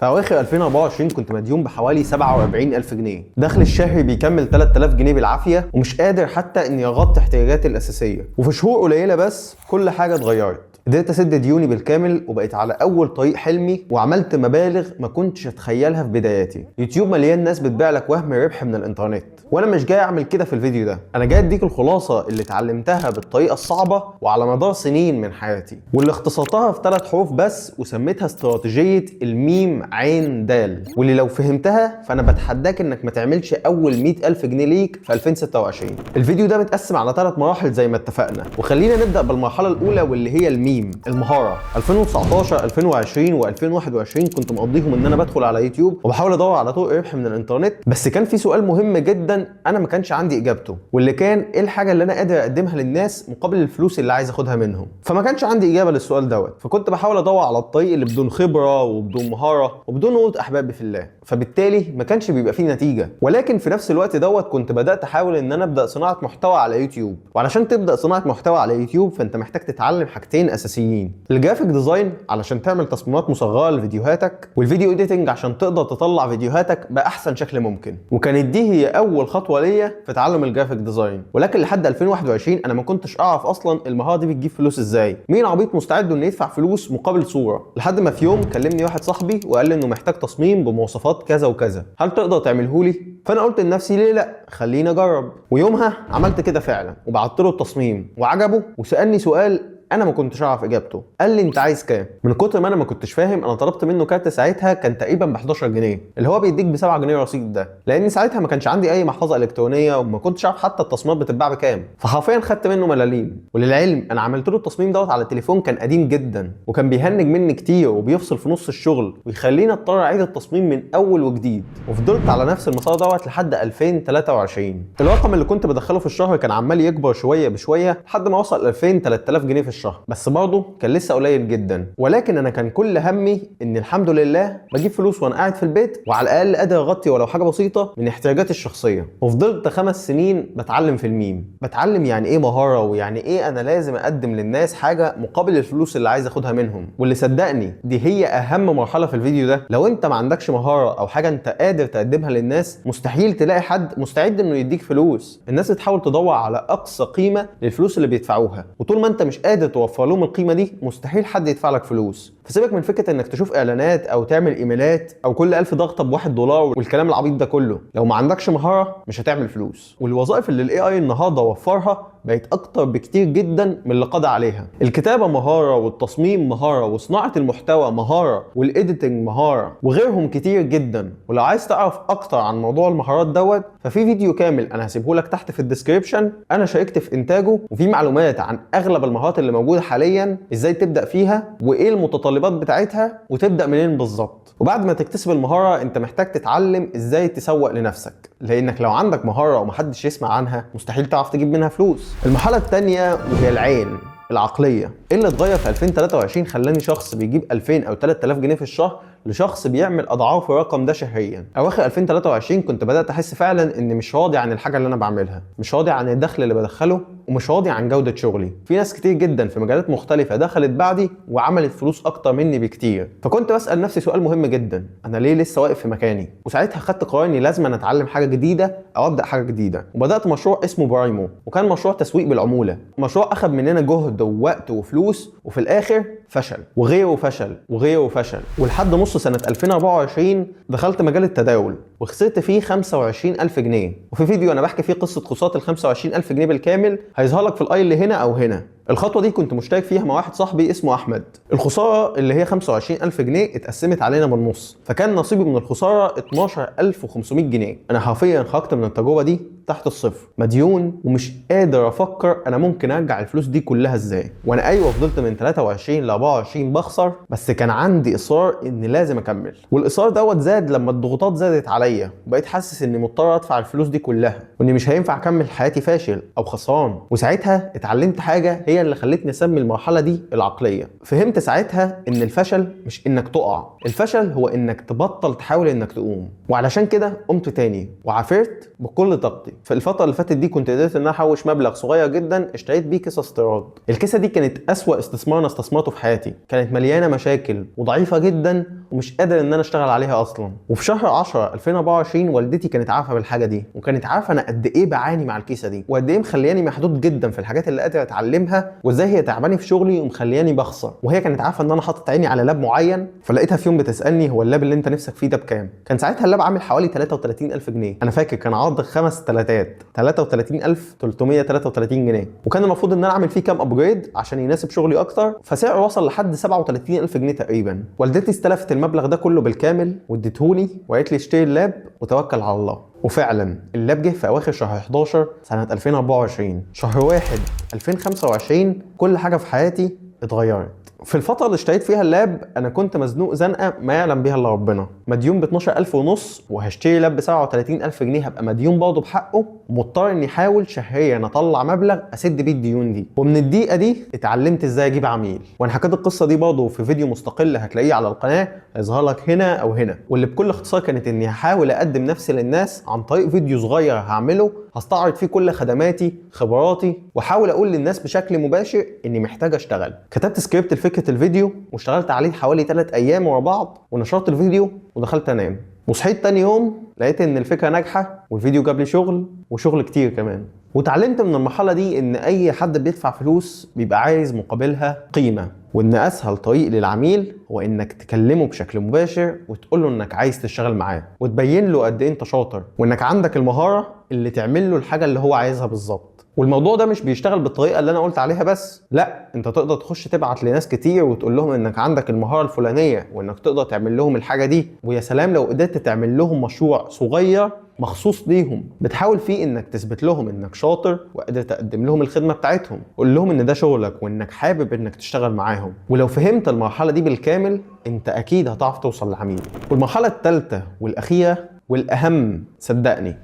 في أواخر 2024 كنت مديون بحوالي 47,000 جنيه. دخل الشهري بيكمل 3000 جنيه بالعافية، ومش قادر حتى إني أغطي احتياجاتي الأساسية. وفي شهور قليلة بس كل حاجة اتغيرت. قدرت اسد ديوني بالكامل وبقيت على اول طريق حلمي، وعملت مبالغ ما كنتش اتخيلها في بداياتي. يوتيوب مليان ناس بتبيع لك وهم ربح من الانترنت، وانا مش جاي اعمل كده في الفيديو ده. انا جاي اديك الخلاصه اللي اتعلمتها بالطريقه الصعبه وعلى مدار سنين من حياتي، واللي اختصرتها في 3 حروف بس وسميتها استراتيجيه الميم عين دال، واللي لو فهمتها فانا بتحداك انك ما تعملش اول 100,000 جنيه ليك في 2026. الفيديو ده متقسم على 3 مراحل زي ما اتفقنا، وخلينا نبدا بالمرحله الاولى واللي هي الميم المهاره. 2019 2020 و2021 كنت مقضيهم ان انا بدخل على يوتيوب وبحاول ادور على طرق ربح من الانترنت، بس كان في سؤال مهم جدا انا ما كانش عندي اجابته، واللي كان ايه الحاجه اللي انا قادر اقدمها للناس مقابل الفلوس اللي عايز اخدها منهم. فما كانش عندي اجابه للسؤال دوت، فكنت بحاول ادور على الطريق اللي بدون خبره وبدون مهاره وبدون نقطه احبابي في الله، فبالتالي ما كانش بيبقى فيه نتيجه. ولكن في نفس الوقت دوت كنت بدات احاول ان انا ابدا صناعه محتوى على يوتيوب. وعلشان تبدا صناعه محتوى على يوتيوب فانت محتاج تتعلم حاجتين اساسيين: الجرافيك ديزاين علشان تعمل تصميمات مصغره لفيديوهاتك، والفيديو اديتنج عشان تقدر تطلع فيديوهاتك باحسن شكل ممكن. وكانت دي هي اول خطوه ليا في تعلم الجرافيك ديزاين. ولكن لحد 2021 انا ما كنتش اعرف اصلا المهاره دي بتجيب فلوس ازاي. مين عبيط مستعد انه يدفع فلوس مقابل صوره؟ لحد ما في يوم كلمني واحد صاحبي وقال لي انه محتاج تصميم بمواصفات كذا وكذا، هل تقدر تعمله لي؟ فانا قلت لنفسي ليه لا، خليني اجرب. ويومها عملت كده فعلا، وبعت له التصميم وعجبه، وسالني سؤال انا ما كنتش اعرف اجابته. قال لي انت عايز كام؟ من كتر ما انا ما كنتش فاهم انا طلبت منه كارت ساعتها كان تقريبا ب 11 جنيه، اللي هو بيديك ب 7 جنيه رصيد ده، لان ساعتها ما كانش عندي اي محفظه الكترونيه وما كنتش عارف حتى التصميمات بتتباع بكام. فحرفيا خدت منه ملاليم. وللعلم انا عملت له التصميم دوت على التليفون كان قديم جدا، وكان بيهنج مني كتير وبيفصل في نص الشغل ويخليني اضطر اعيد التصميم من اول وجديد. وفضلت على نفس المسار دوت لحد 2023. الرقم اللي كنت بدخله في الشهر كان عمال يكبر شويه بشويه لحد ما وصل 2000 3000 جنيه في الشهر، بس برضه كان لسه قليل جدا. ولكن انا كان كل همي ان الحمد لله بجيب فلوس وانا قاعد في البيت، وعلى الاقل قادر اغطي ولو حاجه بسيطه من احتياجاتي الشخصيه. وفضلت 5 سنين بتعلم في الميم، بتعلم يعني ايه مهاره، ويعني ايه انا لازم اقدم للناس حاجه مقابل الفلوس اللي عايز اخدها منهم. واللي صدقني دي هي اهم مرحله في الفيديو ده. لو انت ما عندكش مهاره او حاجه انت قادر تقدمها للناس، مستحيل تلاقي حد مستعد انه يديك فلوس. الناس بتحاول تدور على اقصى قيمه للفلوس اللي بيدفعوها، وطول ما انت مش قادر توفر لهم القيمه دي مستحيل حد يدفع لك فلوس. فسيبك من فكره انك تشوف اعلانات او تعمل ايميلات او كل 1000 ضغطه ب1 دولار والكلام العبيط ده كله. لو ما عندكش مهاره مش هتعمل فلوس. والوظائف اللي الاي اي النهارده وفرها بقت اكتر بكتير جدا من اللي قضى عليها. الكتابه مهاره، والتصميم مهاره، وصناعه المحتوى مهاره، والايديتنج مهاره، وغيرهم كتير جدا. ولو عايز تعرف اكتر عن موضوع المهارات دوت ففي فيديو كامل انا هسيبه لك تحت في الديسكريبشن، انا شاركت في انتاجه، وفي معلومات عن اغلب المهارات اللي موجوده حاليا، ازاي تبدا فيها وايه المتطلبات بتاعتها وتبدا منين بالظبط. وبعد ما تكتسب المهاره انت محتاج تتعلم ازاي تسوق لنفسك، لانك لو عندك مهاره ومحدش يسمع عنها مستحيل تعرف تجيب منها فلوس. المرحله الثانيه وهي العين العقليه. ايه اللي اتغير في 2023 خلاني شخص بيجيب 2000 او 3000 جنيه في الشهر لشخص بيعمل اضعاف الرقم ده شهريا؟ اواخر 2023 كنت بدات احس فعلا اني مش راضي عن الحاجه اللي انا بعملها، مش راضي عن الدخل اللي بدخله، ومش راضي عن جوده شغلي. في ناس كتير جدا في مجالات مختلفه دخلت بعدي وعملت فلوس اكتر مني بكتير. فكنت بسال نفسي سؤال مهم جدا: انا ليه لسه واقف في مكاني؟ وساعتها خدت قرار اني لازم اتعلم حاجه جديده او ابدا حاجه جديده. وبدات مشروع اسمه برايمو، وكان مشروع تسويق بالعموله. مشروع اخذ مننا جهد ووقت وفلوس، وفي الاخر فشل، وغيره فشل، وغيره فشل. ولحد نص سنه 2024 دخلت مجال التداول وخسرت فيه 25,000 جنيه. وفي فيديو انا بحكي فيه قصه خساره ال 25,000 جنيه بالكامل هيظهر لك في الاي اللي هنا او هنا. الخطوه دي كنت مشترك فيها مع واحد صاحبي اسمه احمد. الخساره اللي هي 25,000 جنيه اتقسمت علينا بالنص، فكان نصيبي من الخساره 12,500 جنيه. انا حرفيا خرجت من التجربه دي تحت الصفر، مديون، ومش قادر افكر انا ممكن ارجع الفلوس دي كلها ازاي. وانا ايوه فضلت من 23 ل 24 بخسر، بس كان عندي اصرار ان لازم اكمل. والاصرار دوت زاد لما الضغوطات زادت عليا، وبقيت حاسس اني مضطر ادفع الفلوس دي كلها، واني مش هينفع اكمل حياتي فاشل او خسران. وساعتها اتعلمت حاجه هي اللي خلتني اسمي المرحله دي العقليه. فهمت ساعتها ان الفشل مش انك تقع، الفشل هو انك تبطل تحاول انك تقوم. وعلشان كده قمت تاني وعافرت بكل طاقتي. في الفتره اللي فاتت دي كنت قدرت ان انا احوش مبلغ صغير جدا اشتريت بيه كيسه استيراد. الكيسه دي كانت اسوأ استثمار انا استثمرته في حياتي، كانت مليانه مشاكل وضعيفه جدا ومش قادر ان انا اشتغل عليها اصلا. وفي شهر 10 2024 والدتي كانت عارفه بالحاجه دي، وكانت عارفه انا قد ايه بعاني مع الكيسه دي، وقد ايه مخلياني محدود جدا في الحاجات اللي قادر اتعلمها، وازاي هي تعباني في شغلي ومخلياني بخسر. وهي كانت عارفه ان انا حاطط عيني على لاب معين. فلقيتها في يوم بتسالني هو اللاب اللي انت نفسك فيه ده بكام؟ كان ساعتها اللاب عامل حوالي 33000 جنيه. انا فاكر كان عرض 5 تلاتات 33333 جنيه، وكان المفروض ان انا اعمل فيه كام ابجريد عشان يناسب شغلي اكتر، فسعره وصل لحد 37000 جنيه تقريبا. والدتي استلفت المبلغ ده كله بالكامل واديتهولي وقالت لي اشتري اللاب وتوكل على الله. وفعلا اللاب جه في اواخر شهر 11 سنه 2024. شهر 1 2025 كل حاجه في حياتي اتغيرت. في الفترة اللي اشتريت فيها اللاب انا كنت مزنوق زنقة ما يعلم بيها الا ربنا، مديون ب 12000 ونص، وهشتري لاب ب 37000 جنيه هبقى مديون برضه بحقه، ومضطر اني احاول شهريا اطلع مبلغ اسد بيه الديون دي. ومن الدقيقة دي اتعلمت ازاي اجيب عميل، وانا حكيت القصة دي برضه في فيديو مستقل هتلاقيه على القناة، هيظهر لك هنا او هنا، واللي بكل اختصار كانت اني هحاول اقدم نفسي للناس عن طريق فيديو صغير هعمله هستعرض فيه كل خدماتي خبراتي، واحاول اقول للناس بشكل مباشر اني محتاج اشتغل. كتبت سكريبت لفكرة الفيديو واشتغلت عليه حوالي 3 ايام ورا بعض، ونشرت الفيديو ودخلت انام. وصحيت تاني يوم لقيت ان الفكرة ناجحة والفيديو جاب لي وشغل كتير كمان. وتعلمت من المرحلة دي ان اي حد بيدفع فلوس بيبقى عايز مقابلها قيمة، وان اسهل طريق للعميل هو انك تكلمه بشكل مباشر وتقول له انك عايز تشتغل معاه، وتبين له قد ايه انت شاطر وانك عندك المهارة اللي تعمل له الحاجة اللي هو عايزها بالظبط. والموضوع ده مش بيشتغل بالطريقه اللي انا قلت عليها بس، لا، انت تقدر تخش تبعت لناس كتير وتقول لهم انك عندك المهاره الفلانيه وانك تقدر تعمل لهم الحاجه دي، ويا سلام لو قدرت تعمل لهم مشروع صغير مخصوص ليهم بتحاول فيه انك تثبت لهم انك شاطر وقادر تقدم لهم الخدمه بتاعتهم. قول لهم ان ده شغلك وانك حابب انك تشتغل معاهم. ولو فهمت المرحله دي بالكامل انت اكيد هتعرف توصل لعميل. والمرحله الثالثه والاخيره والاهم صدقني،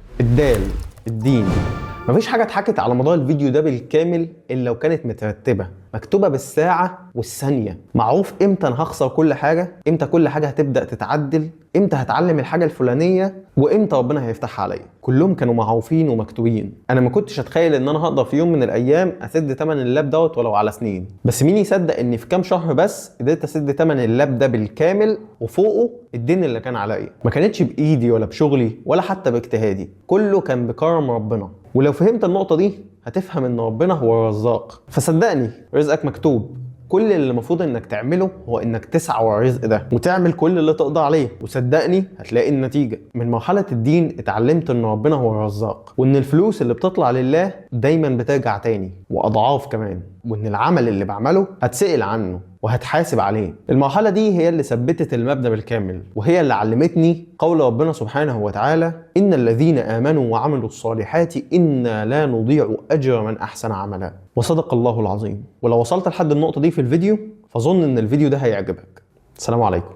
الدين. مفيش حاجة اتحكت على مدار الفيديو ده بالكامل إلا لو كانت مترتبة، مكتوبة بالساعة والثانية، معروف امتى انا هخسر كل حاجة، امتى كل حاجة هتبدأ تتعدل، امتى هتعلم الحاجة الفلانية، وامتى ربنا هيفتحها عليا. كلهم كانوا معروفين ومكتوبين. انا ما كنتش اتخيل ان انا هقدر في يوم من الايام اسد تمن اللاب دوت ولو على سنين، بس مين يصدق ان في كام شهر بس قدرت اسد تمن اللاب ده بالكامل وفوقه الدين اللي كان عليا. ما كانتش بايدي ولا بشغلي ولا حتى باجتهادي، كله كان بكرم ربنا. ولو فهمت النقطة دي هتفهم ان ربنا هو الرزاق. فصدقني رزقك مكتوب، كل اللي المفروض انك تعمله هو انك تسعى ورا الرزق ده وتعمل كل اللي تقدر عليه، وصدقني هتلاقي النتيجة. من مرحلة الدين اتعلمت ان ربنا هو الرزاق، وان الفلوس اللي بتطلع لله دايما بترجع تاني واضعاف كمان، وان العمل اللي بعمله هتسأل عنه وهتحاسب عليه. المرحلة دي هي اللي ثبتت المبدأ بالكامل، وهي اللي علمتني قول ربنا سبحانه وتعالى: إن الذين آمنوا وعملوا الصالحات إنا لا نضيع أجر من أحسن عملا. وصدق الله العظيم. ولو وصلت لحد النقطة دي في الفيديو فظن إن الفيديو ده هيعجبك. السلام عليكم.